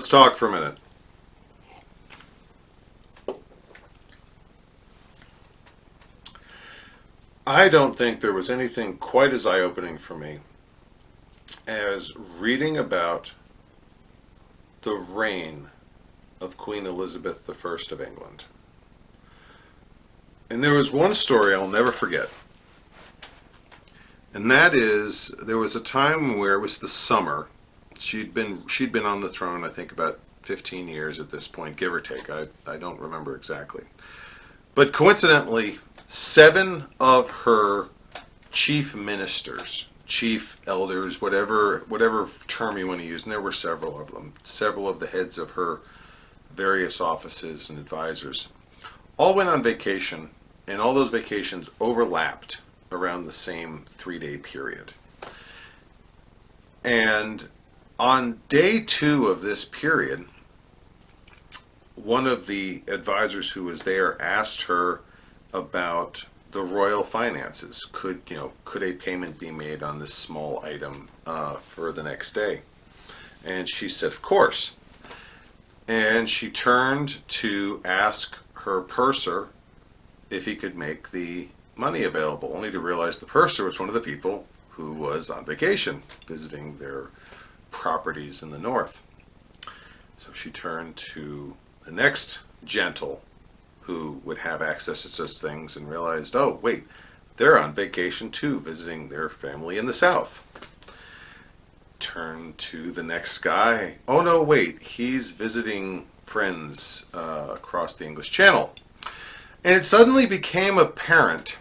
let's talk for a minute. I don't think there was anything quite as eye-opening for me as reading about the reign of Queen Elizabeth I of England. And there was one story I'll never forget. And that is, there was a time where it was the summer. She'd been on the throne, I think, about 15 years at this point, give or take. I don't remember exactly. But coincidentally, 7 of her chief ministers, chief elders, whatever term you want to use, and there were several of them, several of the heads of her various offices and advisors, all went on vacation, and all those vacations overlapped around the same 3-day period. And on day 2 of this period, one of the advisors who was there asked her about the royal finances. Could a payment be made on this small item for the next day? And she said, of course. And she turned to ask her purser if he could make the money available, only to realize the purser was one of the people who was on vacation, visiting their properties in the north. So she turned to the next gentle who would have access to such things and realized, oh, wait, they're on vacation too, visiting their family in the south. Turned to the next guy. Oh, no, wait, he's visiting friends across the English Channel. And it suddenly became apparent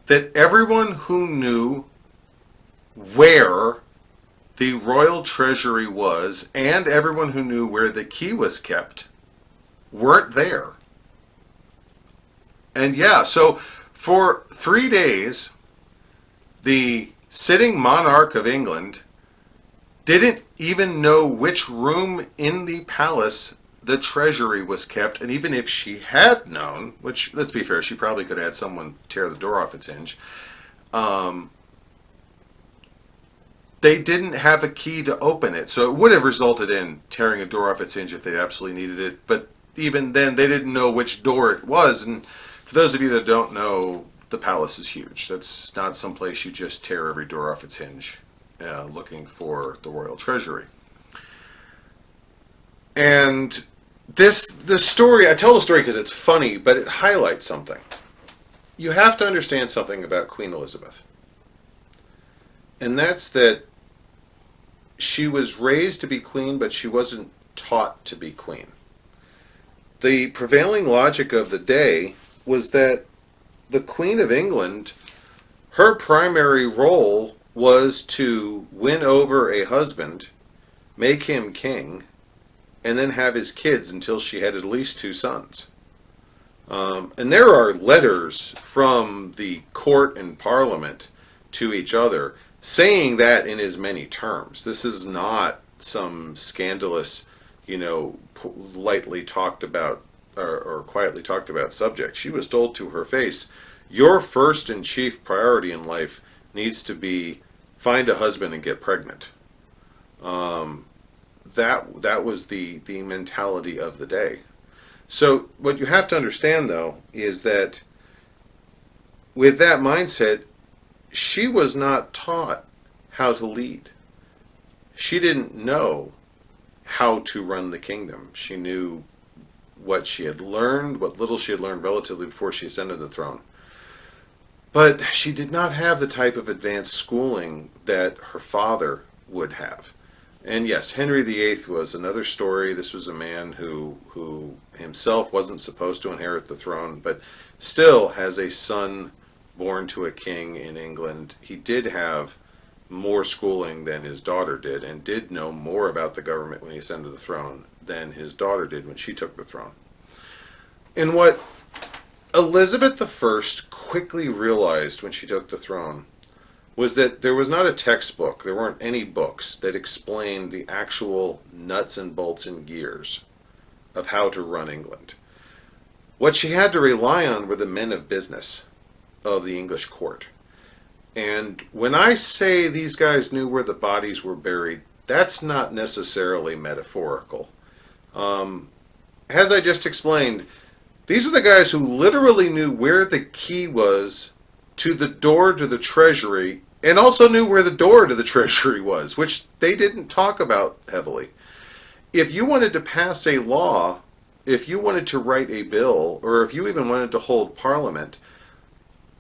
that everyone who knew where the royal treasury was and everyone who knew where the key was kept weren't there. And yeah, so for 3 days, the sitting monarch of England didn't even know which room in the palace the treasury was kept, and even if she had known, which, let's be fair, she probably could have had someone tear the door off its hinge, they didn't have a key to open it. So it would have resulted in tearing a door off its hinge if they absolutely needed it, but even then they didn't know which door it was. And for those of you that don't know, the palace is huge. That's not someplace you just tear every door off its hinge looking for the royal treasury. And this story, I tell the story because it's funny, but it highlights something. You have to understand something about Queen Elizabeth. And that's that she was raised to be queen, but she wasn't taught to be queen. The prevailing logic of the day was that the Queen of England, her primary role was to win over a husband, make him king, and then have his kids until she had at least 2 sons. And there are letters from the court and parliament to each other saying that in as many terms. This is not some scandalous, lightly talked about or quietly talked about subject. She was told to her face, your first and chief priority in life needs to be find a husband and get pregnant. That was the mentality of the day. So what you have to understand, though, is that with that mindset, she was not taught how to lead. She didn't know how to run the kingdom. She knew what she had learned, what little she had learned relatively before she ascended the throne. But she did not have the type of advanced schooling that her father would have. And yes, Henry VIII was another story. This was a man who himself wasn't supposed to inherit the throne, but still has a son born to a king in England. He did have more schooling than his daughter did, and did know more about the government when he ascended the throne than his daughter did when she took the throne. And what Elizabeth I quickly realized when she took the throne was that there was not a textbook, there weren't any books that explained the actual nuts and bolts and gears of how to run England. What she had to rely on were the men of business of the English court. And when I say these guys knew where the bodies were buried, that's not necessarily metaphorical. As I just explained, these were the guys who literally knew where the key was to the door to the treasury, and also knew where the door to the treasury was, which they didn't talk about heavily. If you wanted to pass a law, if you wanted to write a bill, or if you even wanted to hold parliament,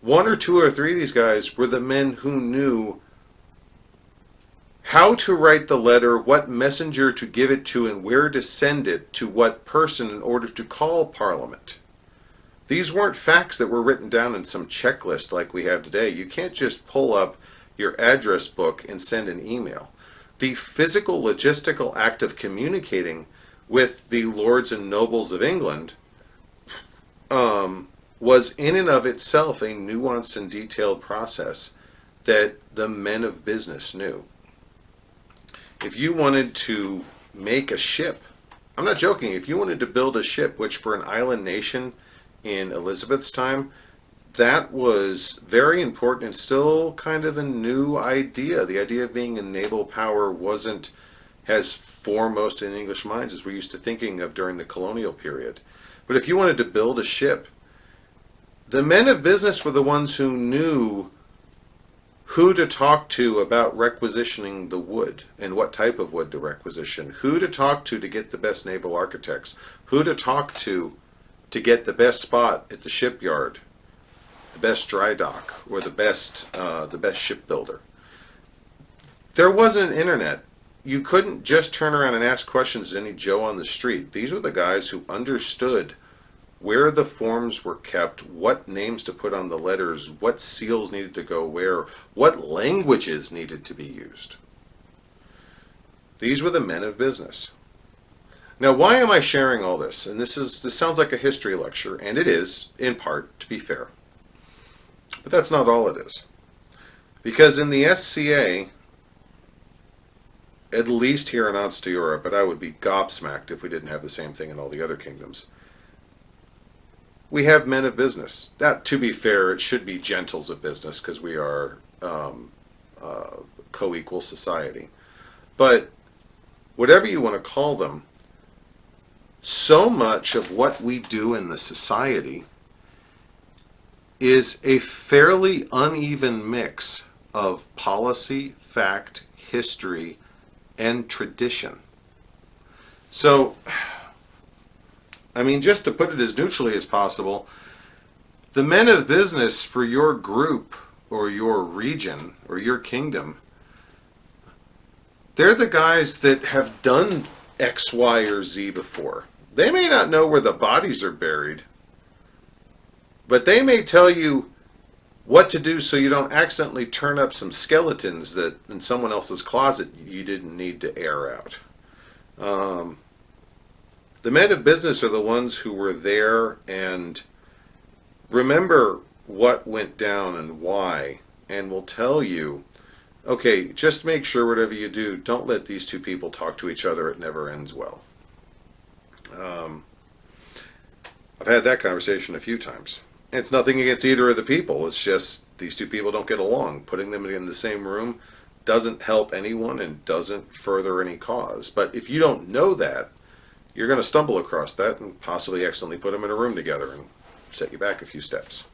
one or two or three of these guys were the men who knew how to write the letter, what messenger to give it to, and where to send it to what person in order to call Parliament. These weren't facts that were written down in some checklist like we have today. You can't just pull up your address book and send an email. The physical, logistical act of communicating with the lords and nobles of England was in and of itself a nuanced and detailed process that the men of business knew. If you wanted to make a ship, I'm not joking, if you wanted to build a ship, which for an island nation in Elizabeth's time, that was very important and still kind of a new idea. The idea of being a naval power wasn't as foremost in English minds as we're used to thinking of during the colonial period. But if you wanted to build a ship, the men of business were the ones who knew who to talk to about requisitioning the wood and what type of wood to requisition, who to talk to get the best naval architects, who to talk to get the best spot at the shipyard, the best dry dock, or the best shipbuilder. There wasn't an internet. You couldn't just turn around and ask questions to any Joe on the street. These were the guys who understood where the forms were kept, what names to put on the letters, what seals needed to go where, what languages needed to be used. These were the men of business. Now, why am I sharing all this? And this sounds like a history lecture, and it is, in part, to be fair. But that's not all it is. Because in the SCA, at least here in Ansta Europe, but I would be gobsmacked if we didn't have the same thing in all the other kingdoms, we have men of business. Now, to be fair, it should be gentles of business because we are co-equal society. But whatever you want to call them, so much of what we do in the society is a fairly uneven mix of policy, fact, history, and tradition. So, I mean, just to put it as neutrally as possible, the men of business for your group or your region or your kingdom, they're the guys that have done X, Y, or Z before. They may not know where the bodies are buried, but they may tell you what to do so you don't accidentally turn up some skeletons that in someone else's closet you didn't need to air out. The men of business are the ones who were there and remember what went down and why, and will tell you, okay, just make sure whatever you do, don't let these two people talk to each other. It never ends well. I've had that conversation a few times. It's nothing against either of the people. It's just these two people don't get along. Putting them in the same room doesn't help anyone and doesn't further any cause. But if you don't know that, you're going to stumble across that and possibly accidentally put them in a room together and set you back a few steps.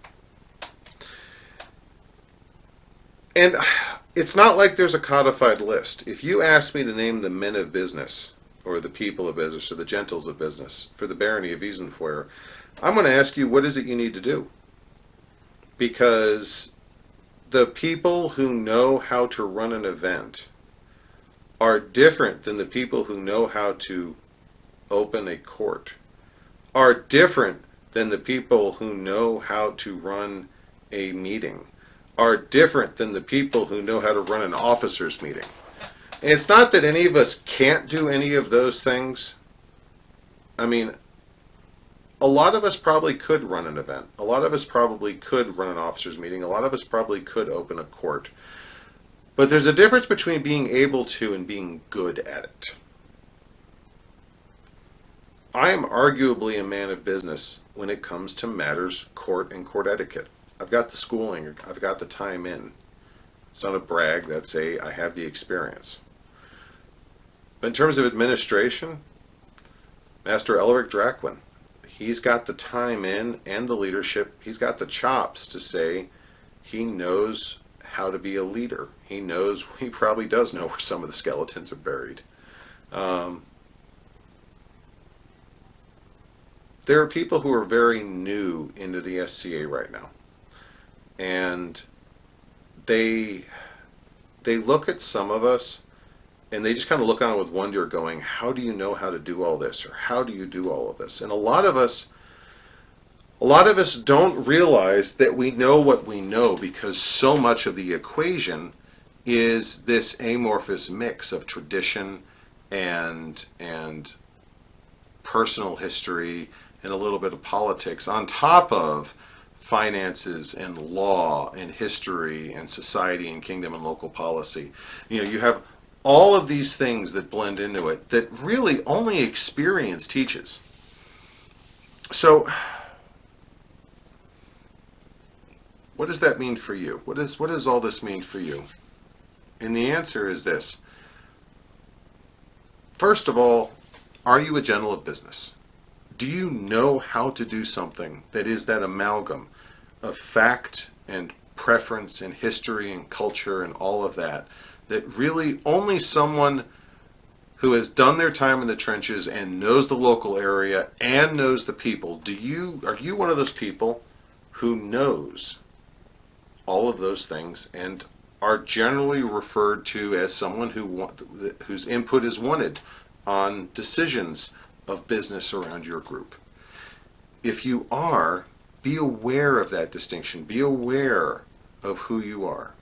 And it's not like there's a codified list. If you ask me to name the men of business, or the people of business, or the gentles of business, for the barony of Wiesenfeuer, I'm going to ask you, what is it you need to do? Because the people who know how to run an event are different than the people who know how to open a court, are different than the people who know how to run a meeting, are different than the people who know how to run an officers' meeting. And it's not that any of us can't do any of those things. I mean, a lot of us probably could run an event. A lot of us probably could run an officers' meeting. A lot of us probably could open a court. But there's a difference between being able to and being good at it. I am arguably a man of business when it comes to matters court and court etiquette. I've got the schooling. I've got the time in. It's not a brag. That's I have the experience. But in terms of administration, Master Elric Draquin. He's got the time in and the leadership. He's got the chops to say he knows how to be a leader. He probably does know where some of the skeletons are buried. Um, there are people who are very new into the SCA right now, and they they look at some of us and they just kind of look on it with wonder, going, how do you know how to do all this, or how do you do all of this? And a lot of us don't realize that we know what we know, because so much of the equation is this amorphous mix of tradition and personal history and a little bit of politics on top of finances and law and history and society and kingdom and local policy. You have all of these things that blend into it that really only experience teaches. So what does that mean for you? What does all this mean for you? And the answer is this. First of all, are you a general of business? Do you know how to do something that is that amalgam of fact and preference and history and culture and all of that, that really only someone who has done their time in the trenches and knows the local area and knows the people, are you one of those people who knows all of those things and are generally referred to as someone whose input is wanted on decisions of business around your group? If you are, be aware of that distinction. Be aware of who you are.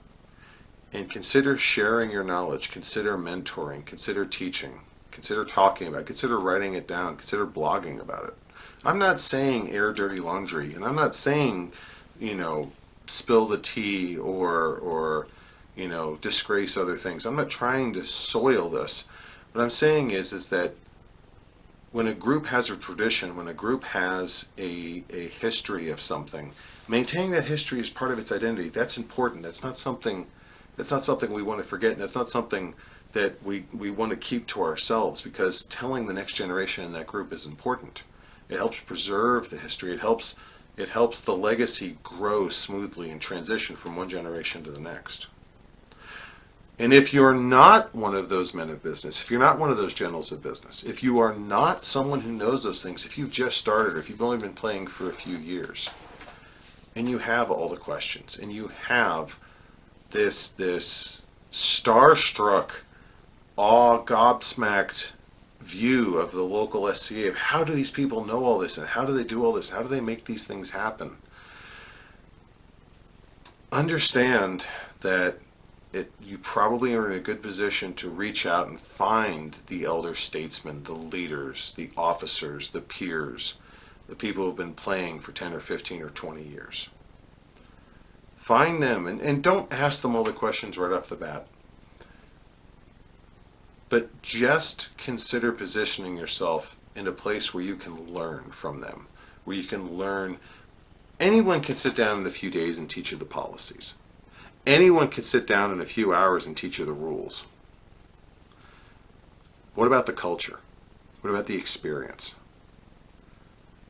And consider sharing your knowledge. Consider mentoring. Consider teaching. Consider talking about it. Consider writing it down. Consider blogging about it. I'm not saying air dirty laundry, and I'm not saying, spill the tea or disgrace other things. I'm not trying to soil this. What I'm saying is that when a group has a tradition, when a group has a history of something, maintaining that history as part of its identity, that's important. That's not something we want to forget, and that's not something that we want to keep to ourselves, because telling the next generation in that group is important. It helps preserve the history. It helps the legacy grow smoothly and transition from one generation to the next. And if you're not one of those men of business, if you're not one of those generals of business, if you are not someone who knows those things, if you've just started, or if you've only been playing for a few years, and you have all the questions, and you have this starstruck, gobsmacked view of the local SCA of how do these people know all this, and how do they do all this, how do they make these things happen, understand that you probably are in a good position to reach out and find the elder statesmen, the leaders, the officers, the peers, the people who have been playing for 10 or 15 or 20 years. Find them, and don't ask them all the questions right off the bat. But just consider positioning yourself in a place where you can learn from them, where you can learn. Anyone can sit down in a few days and teach you the policies. Anyone can sit down in a few hours and teach you the rules. What about the culture? What about the experience?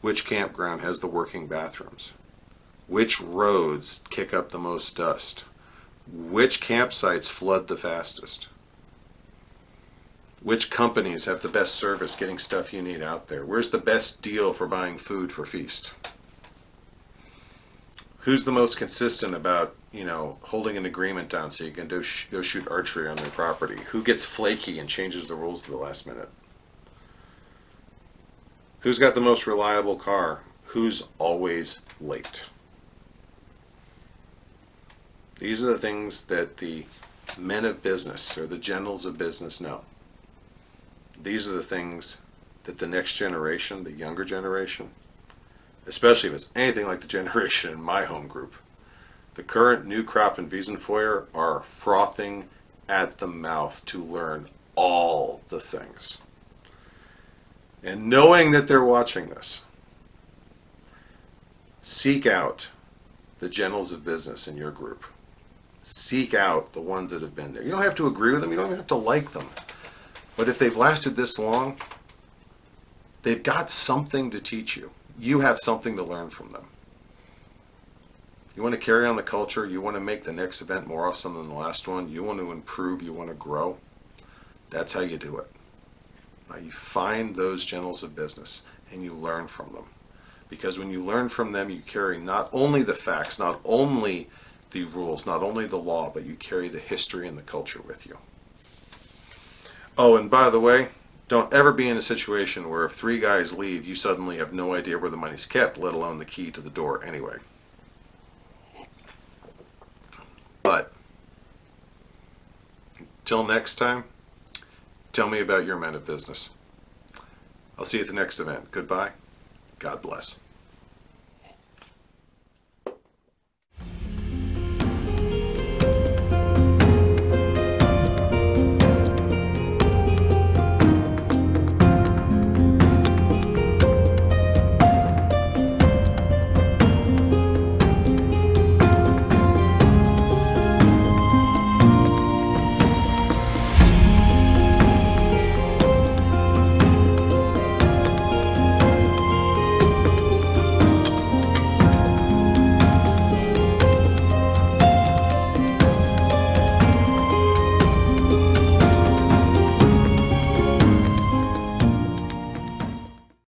Which campground has the working bathrooms? Which roads kick up the most dust? Which campsites flood the fastest? Which companies have the best service getting stuff you need out there? Where's the best deal for buying food for feast? Who's the most consistent about, holding an agreement down so you can go shoot archery on their property? Who gets flaky and changes the rules at the last minute? Who's got the most reliable car? Who's always late? These are the things that the men of business or the generals of business know. These are the things that the next generation, the younger generation, especially if it's anything like the generation in my home group, the current new crop in Wiesenfeuer are frothing at the mouth to learn all the things. And knowing that they're watching this, seek out the generals of business in your group. Seek out the ones that have been there. You don't have to agree with them. You don't even have to like them. But if they've lasted this long, They've got something to teach you. You have something to learn from them. You want to carry on the culture, you want to make the next event more awesome than the last one, you want to improve, you want to grow. That's how you do it. Now you find those generals of business and you learn from them. Because when you learn from them, you carry not only the facts, not only the rules, not only the law, but you carry the history and the culture with you. Oh, and by the way, don't ever be in a situation where if 3 guys leave, you suddenly have no idea where the money's kept, let alone the key to the door anyway. But, till next time, tell me about your men of business. I'll see you at the next event. Goodbye. God bless.